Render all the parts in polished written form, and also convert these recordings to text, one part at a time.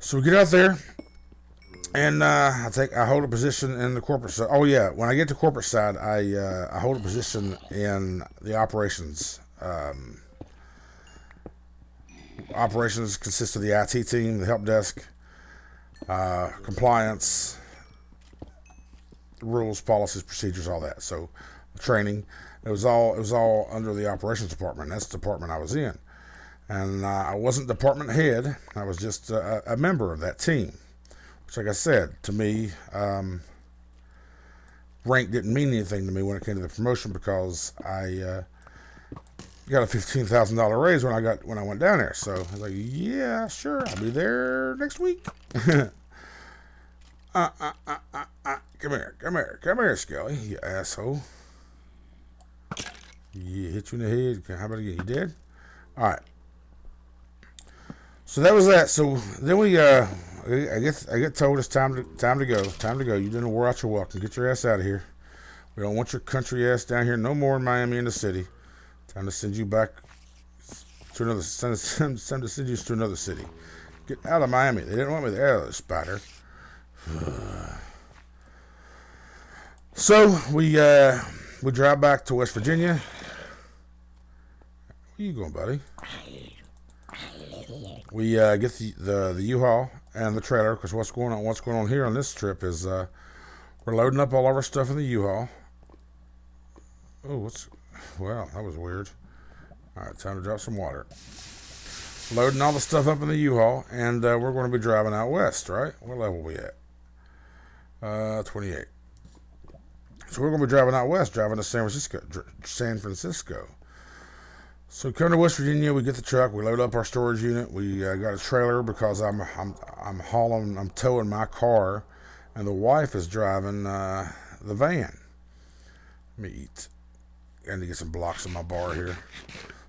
So we get out there, and I hold a position in the corporate side. Oh yeah, when I get to corporate side, I hold a position in the operations. Operations consists of the IT team, the help desk, compliance, rules, policies, procedures, all that. So training. It was all under the operations department. That's the department I was in, and I wasn't department head. I was just a member of that team. Which, like I said, to me, rank didn't mean anything to me when it came to the promotion because I got a $15,000 raise when I went down there. So I was like, yeah, sure, I'll be there next week. Come here, Skelly, you asshole. Yeah, hit you in the head. How about again? You dead? All right. So that was that. So then I get told it's time to go. Time to go. You didn't wear out your welcome. Get your ass out of here. We don't want your country ass down here no more in Miami in the city. Time to send you back to another. Time to send you to another city. Get out of Miami. They didn't want me there, Spider. So we drive back to West Virginia. Where you going, buddy? We get the U-Haul and the trailer, because what's going on here on this trip is we're loading up all of our stuff in the U-Haul. Oh, well, that was weird. All right, time to drop some water. Loading all the stuff up in the U-Haul, and we're going to be driving out west, right? What level are we at? 28. So we're going to be driving out west, driving to San Francisco. So we come to West Virginia, we get the truck, we load up our storage unit. We got a trailer because I'm towing my car, and the wife is driving the van. Let me eat. I need to get some blocks on my bar here.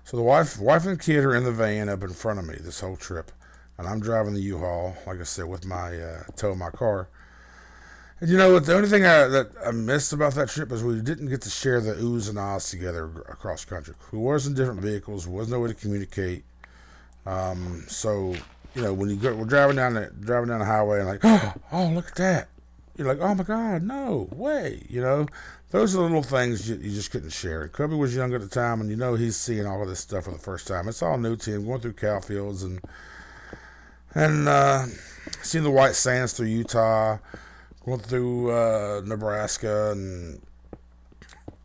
So the wife and kid are in the van up in front of me this whole trip, and I'm driving the U-Haul, like I said, with my towing my car. And you know what? The only thing that I missed about that trip is we didn't get to share the oohs and ahs together across country. We was in different vehicles. There was no way to communicate. So you know, when we're driving down the highway and like, oh, look at that. You're like, oh my God, no way. You know, those are the little things you just couldn't share. Kobe was young at the time, and you know he's seeing all of this stuff for the first time. It's all new to him, going through cow fields and seeing the white sands through Utah. Going through Nebraska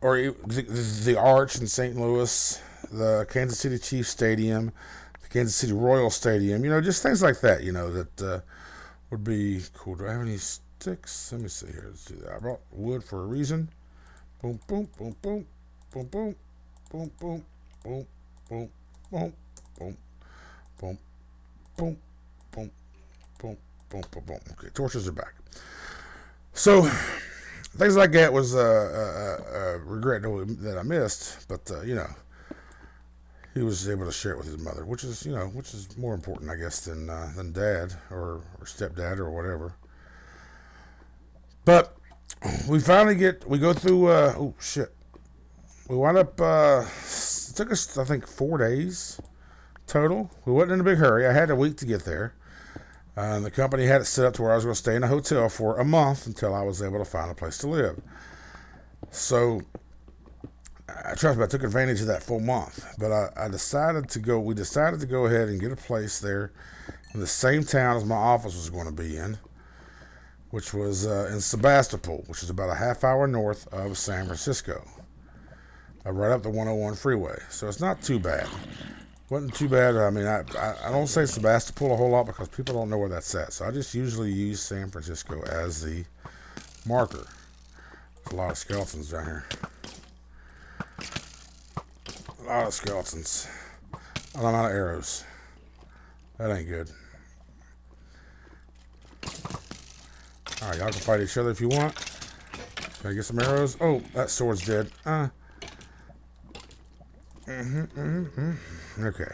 or the Arch in St. Louis, the Kansas City Chiefs Stadium, the Kansas City Royal Stadium, you know, just things like that, you know, that would be cool. Do I have any sticks? Let me see here. Let's do that. I brought wood for a reason. Boom, boom, boom, boom, boom, boom, boom, boom, boom, boom, boom, boom, boom, boom, boom, boom, boom, boom, boom. Okay, torches are back. So, things like that was a regret that I missed, but you know, he was able to share it with his mother, which is more important, I guess, than dad or stepdad or whatever. But we finally we go through. Oh shit! We wound up. It took us, I think, 4 days total. We wasn't in a big hurry. I had a week to get there. The company had it set up to where I was going to stay in a hotel for a month until I was able to find a place to live. So, trust me, I took advantage of that full month. But we decided to go ahead and get a place there in the same town as my office was going to be in, which was in Sebastopol, which is about a half hour north of San Francisco, right up the 101 freeway. So it's not too bad. Wasn't too bad. I mean, I don't say Sebastopol a whole lot because people don't know where that's at. So I just usually use San Francisco as the marker. There's a lot of skeletons down here. A lot of skeletons. And I'm out of arrows. That ain't good. Alright, y'all can fight each other if you want. Can I get some arrows? Oh, that sword's dead. Okay.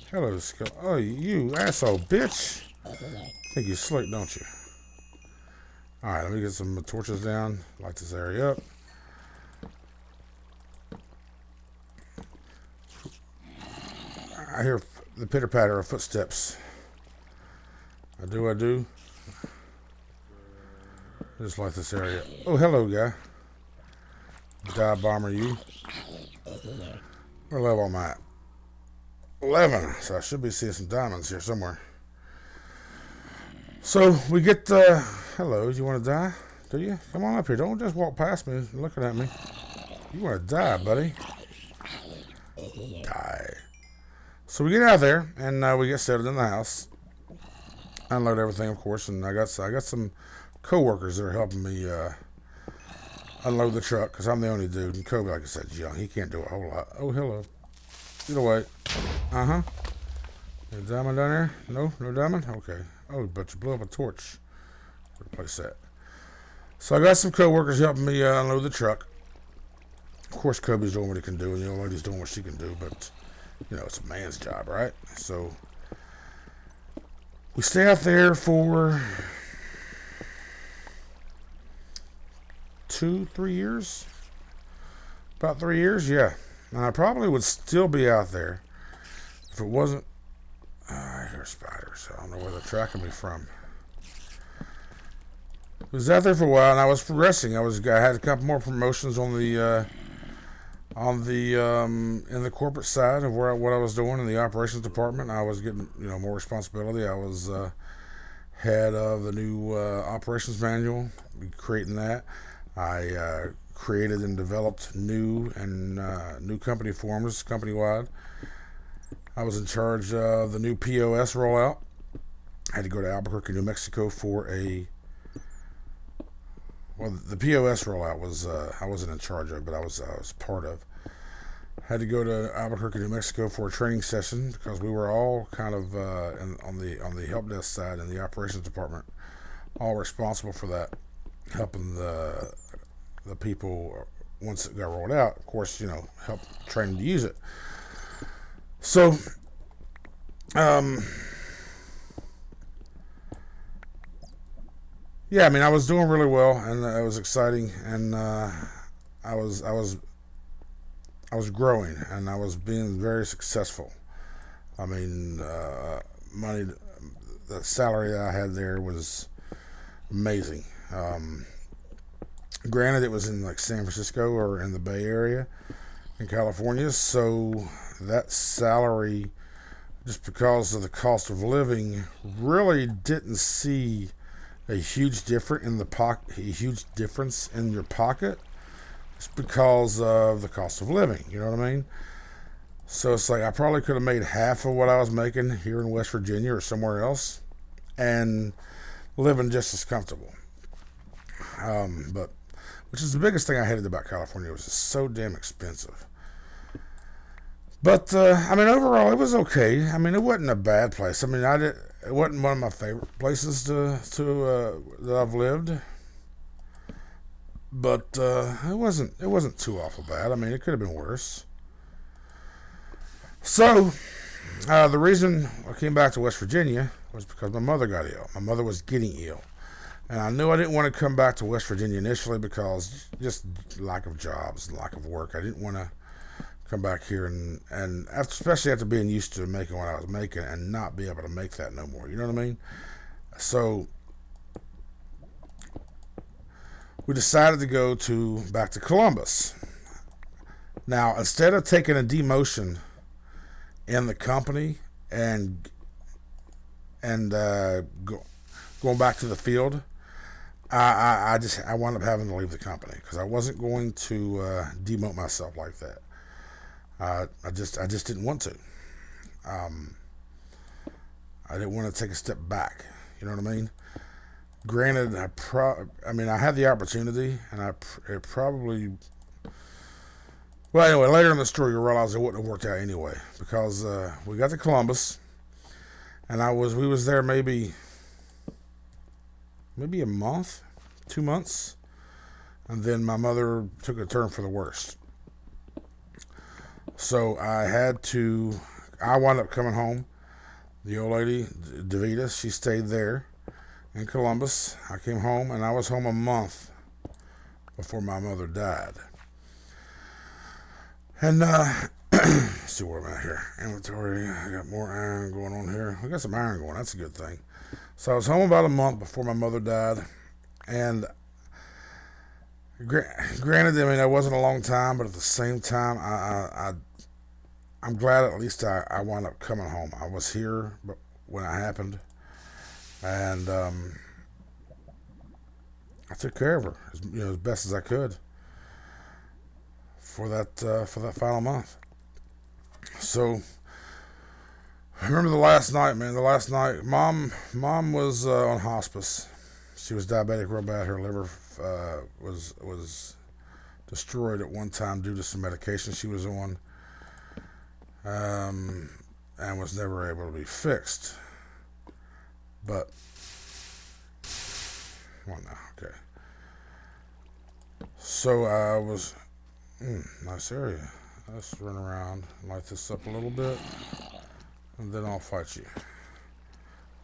Hello, skeleton. Oh, you asshole bitch. Think you slick, don't you? Alright, let me get some torches down. Light this area up. I hear the pitter-patter of footsteps. I do. Just like this area. Oh, hello, guy. Dive bomber, you. What level am I at? 11. So I should be seeing some diamonds here somewhere. So we get, hello, you want to die? Do you? Come on up here. Don't just walk past me looking at me. You want to die, buddy. Die. So we get out there, and we get settled in the house. Unload everything, of course, and I got some co-workers that are helping me unload the truck, because I'm the only dude, and Kobe, like I said, is young. He can't do a whole lot. Oh, hello. Get away. Uh-huh. Any diamond down there? No? No diamond? Okay. Oh, but you blew up a torch. Replace that. So I got some co-workers helping me unload the truck. Of course, Kobe's doing what he can do, and the old lady's doing what she can do, but, you know, it's a man's job, right? So we stay out there for 2-3 years. About 3 years, yeah. And I probably would still be out there if it wasn't. I hear spiders. I don't know where they're tracking me from. I was out there for a while, and I was progressing. I had a couple more promotions on the in the corporate side of what I was doing in the operations department. I was getting more responsibility. I was head of the new operations manual, creating that. I created and developed new company forms company-wide. I was in charge of the new POS rollout. I had to go to Albuquerque, New Mexico for the POS rollout was I wasn't in charge of, but I was part of. I had to go to Albuquerque, New Mexico for a training session because we were all kind of on the help desk side in the operations department, all responsible for that, helping the people once it got rolled out. Of course, help train them to use it. So, yeah, I mean, I was doing really well, and it was exciting, and I was growing, and I was being very successful. I mean, money, the salary that I had there was amazing. Granted, it was in like San Francisco or in the Bay Area in California, so that salary, just because of the cost of living, really didn't see a huge difference in your pocket. It's because of the cost of living. You know what I mean? So it's like I probably could have made half of what I was making here in West Virginia or somewhere else, and living just as comfortable. But which is the biggest thing I hated about California. It was just so damn expensive. But I mean, overall, it was okay. I mean, it wasn't a bad place. I mean, it wasn't one of my favorite places that I've lived. But it wasn't too awful bad. I mean, it could have been worse. So the reason I came back to West Virginia was because my mother got ill. My mother was getting ill. And I knew I didn't want to come back to West Virginia initially because just lack of jobs, lack of work. I didn't want to come back here and especially after being used to making what I was making and not be able to make that no more. You know what I mean? So we decided to go back to Columbus. Now, instead of taking a demotion in the company and going back to the field, I wound up having to leave the company because I wasn't going to demote myself like that. I just didn't want to. I didn't want to take a step back. You know what I mean? Granted, I had the opportunity, and it probably. Well, anyway, later in the story, you'll realize it wouldn't have worked out anyway because we got to Columbus, and we was there maybe a month, 2 months, and then my mother took a turn for the worst. So I wound up coming home. The old lady, Davita, she stayed there in Columbus. I came home, and I was home a month before my mother died. And Let's see where I'm at here. Inventory. I got more iron going on here. I got some iron going. That's a good thing. So I was home about a month before my mother died, and granted, I mean, that wasn't a long time, but at the same time, I'm glad at least I wound up coming home. I was here when it happened, and I took care of her, as best as I could for that final month. So I remember the last night, man. The last night, mom was on hospice. She was diabetic real bad. Her liver was destroyed at one time due to some medication she was on, and was never able to be fixed. But come on now, okay. So I was nice area. Let's run around, light this up a little bit, and then I'll fight you.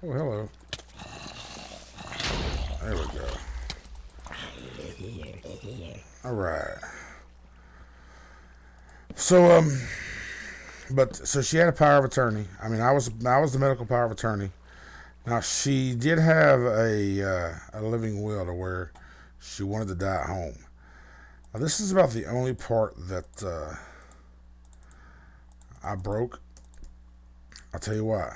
Oh, hello. There we go. All right. So so she had a power of attorney. I mean, I was the medical power of attorney. Now she did have a living will to where she wanted to die at home. Now this is about the only part that I broke. I'll tell you why.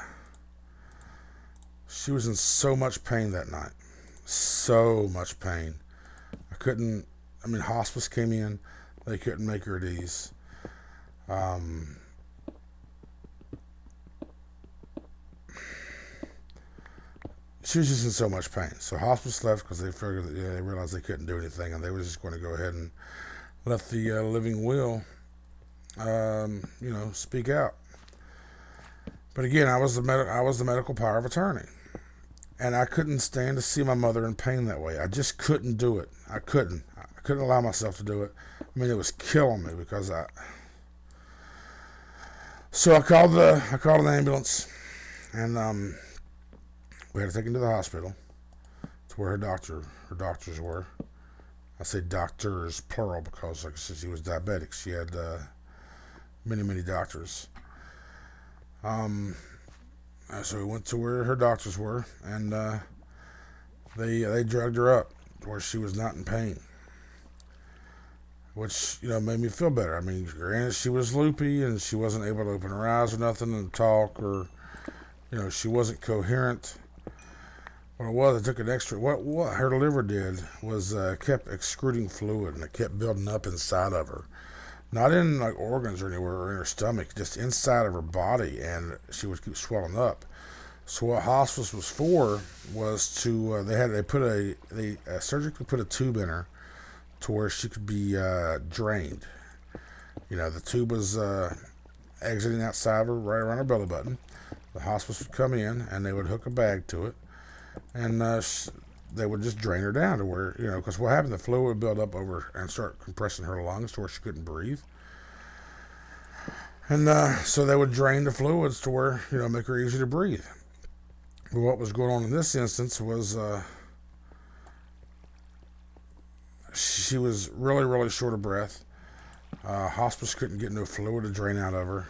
She was in so much pain that night. So much pain. Hospice came in. They couldn't make her at ease. She was just in so much pain. So hospice left because they figured that they realized they couldn't do anything, and they were just going to go ahead and let the living will, speak out. But again, I was the medical power of attorney, and I couldn't stand to see my mother in pain that way. I just couldn't do it. I couldn't allow myself to do it. I mean, it was killing me because So I called an ambulance, and we had to take her to the hospital, to where her doctors were. I say doctors plural because, like I said, she was diabetic. She had many doctors. So we went to where her doctors were, and they drugged her up to where she was not in pain, which made me feel better. I mean, granted, she was loopy and she wasn't able to open her eyes or nothing and talk, or she wasn't coherent. What it was, I took an extra. What her liver did was kept excreting fluid, and it kept building up inside of her. Not in like organs or anywhere or in her stomach, just inside of her body, and she would keep swelling up. So what hospice was for was to they surgically put a tube in her to where she could be drained. The tube was exiting outside of her, right around her belly button. The hospice would come in, and they would hook a bag to it, and they would just drain her down to where, because what happened, the fluid would build up over and start compressing her lungs to where she couldn't breathe. And so they would drain the fluids to where, make her easy to breathe. But what was going on in this instance was she was really short of breath. Hospice couldn't get no fluid to drain out of her.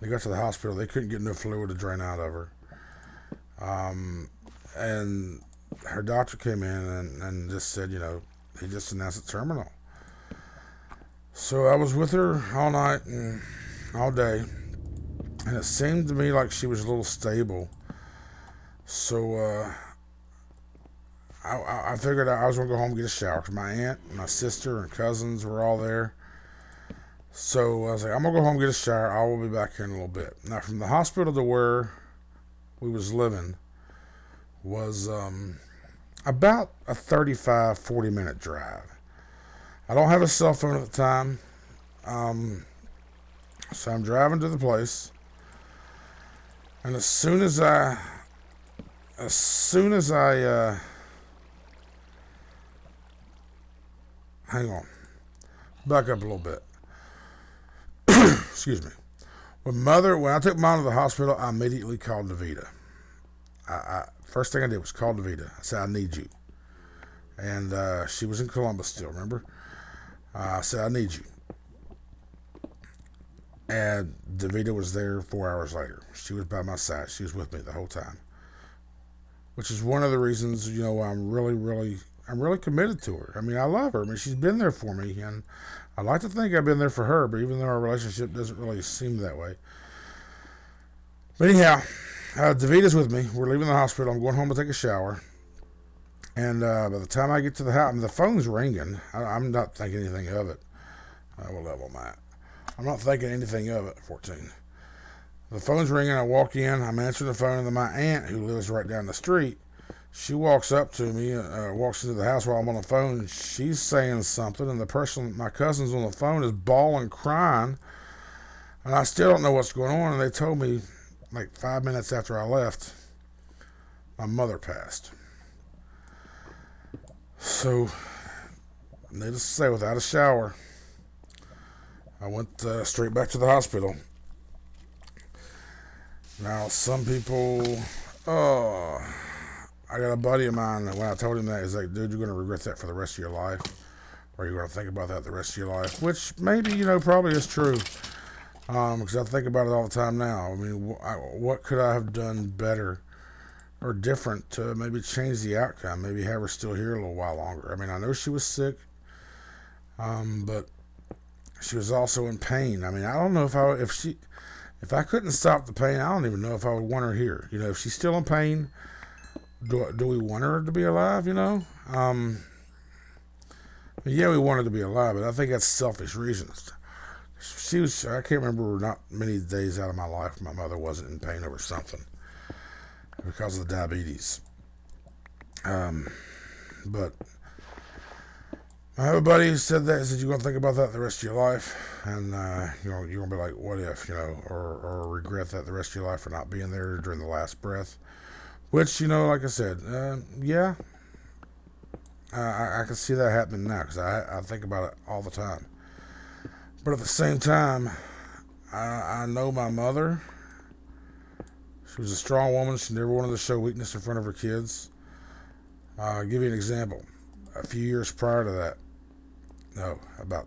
They got to the hospital, they couldn't get no fluid to drain out of her. And her doctor came in and just said, he just announced it terminal. So I was with her all night and all day, and it seemed to me like she was a little stable. So I figured I was going to go home and get a shower, because my aunt, my sister, and cousins were all there. So I was like, I'm going to go home and get a shower. I will be back here in a little bit. Now, from the hospital to where we was living was about a 35, 40-minute drive. I don't have a cell phone at the time, so I'm driving to the place, and as soon as I hang on, back up a little bit. Excuse me. When I took Mom to the hospital, I immediately called Davita. First thing I did was call Davita. I said, I need you. And she was in Columbus still, remember? I said, I need you. And Davita was there 4 hours later. She was by my side. She was with me the whole time. Which is one of the reasons, I'm really committed to her. I mean, I love her. I mean, she's been there for me, and I like to think I've been there for her, but even though our relationship doesn't really seem that way. But anyhow, Davita's with me. We're leaving the hospital. I'm going home to take a shower. And by the time I get to the house, the phone's ringing. I'm not thinking anything of it. What level am I at? I'm not thinking anything of it, 14. The phone's ringing. I walk in. I'm answering the phone, and then my aunt, who lives right down the street, she walks up to me, walks into the house while I'm on the phone. She's saying something, and my cousin's on the phone, is bawling, crying. And I still don't know what's going on. And they told me, like 5 minutes after I left, my mother passed. So, needless to say, without a shower, I went straight back to the hospital. Now, some people, I got a buddy of mine that when I told him that, he's like, dude, you're going to regret that for the rest of your life. Or you're going to think about that the rest of your life. Which maybe, probably is true. Because I think about it all the time now. I mean, what could I have done better or different to maybe change the outcome? Maybe have her still here a little while longer. I mean, I know she was sick. But she was also in pain. I mean, I don't know if I couldn't stop the pain, I don't even know if I would want her here. If she's still in pain, do we want her to be alive, Yeah, we want her to be alive, but I think that's selfish reasons. I can't remember not many days out of my life my mother wasn't in pain over something because of the diabetes. But I have a buddy who said that. He said, you're going to think about that the rest of your life. And, you're going to be like, what if, or regret that the rest of your life for not being there during the last breath. Which, like I said, yeah. I can see that happening now because I think about it all the time. But at the same time, I know my mother. She was a strong woman. She never wanted to show weakness in front of her kids. I'll give you an example. A few years prior to that, about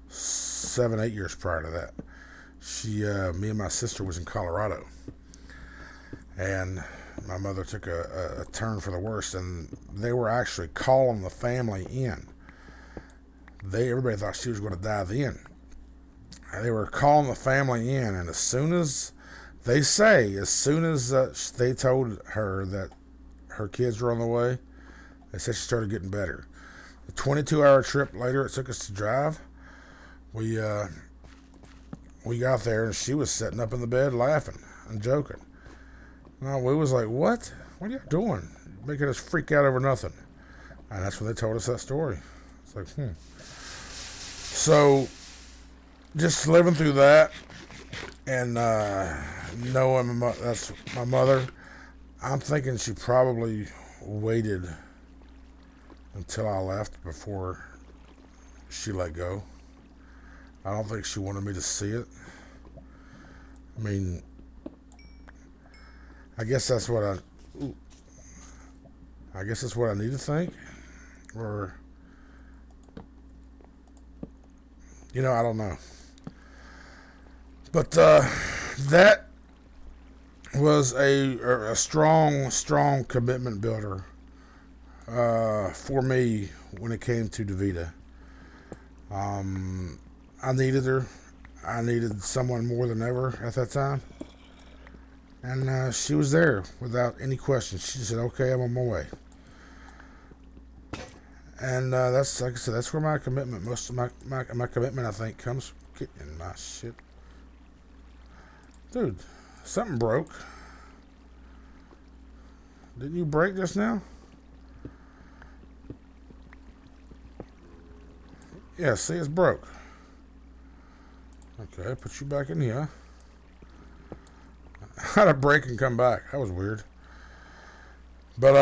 7, 8 years prior to that, me and my sister was in Colorado, and my mother took a turn for the worse, and they were actually calling the family in. Everybody thought she was going to die then. They were calling the family in, and as soon as they told her that her kids were on the way, they said she started getting better. The 22-hour trip later it took us to drive, we got there and she was sitting up in the bed laughing and joking. No, we was like, what? What are you doing? You're making us freak out over nothing. And that's when they told us that story. It's like, So, just living through that and knowing that's my mother, I'm thinking she probably waited until I left before she let go. I don't think she wanted me to see it. I mean, I guess that's what I need to think. Or, I don't know. But that was a strong commitment builder for me when it came to Davita. I needed her. I needed someone more than ever at that time. And she was there without any question. She said, okay, I'm on my way. And that's, like I said, that's where my commitment, most of my commitment, I think, comes from getting my shit. Dude, something broke. Didn't you break just now? Yeah, see, it's broke. Okay, put you back in here. I had to break and come back. That was weird. But,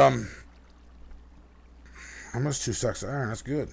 I missed 2 stacks of iron. That's good.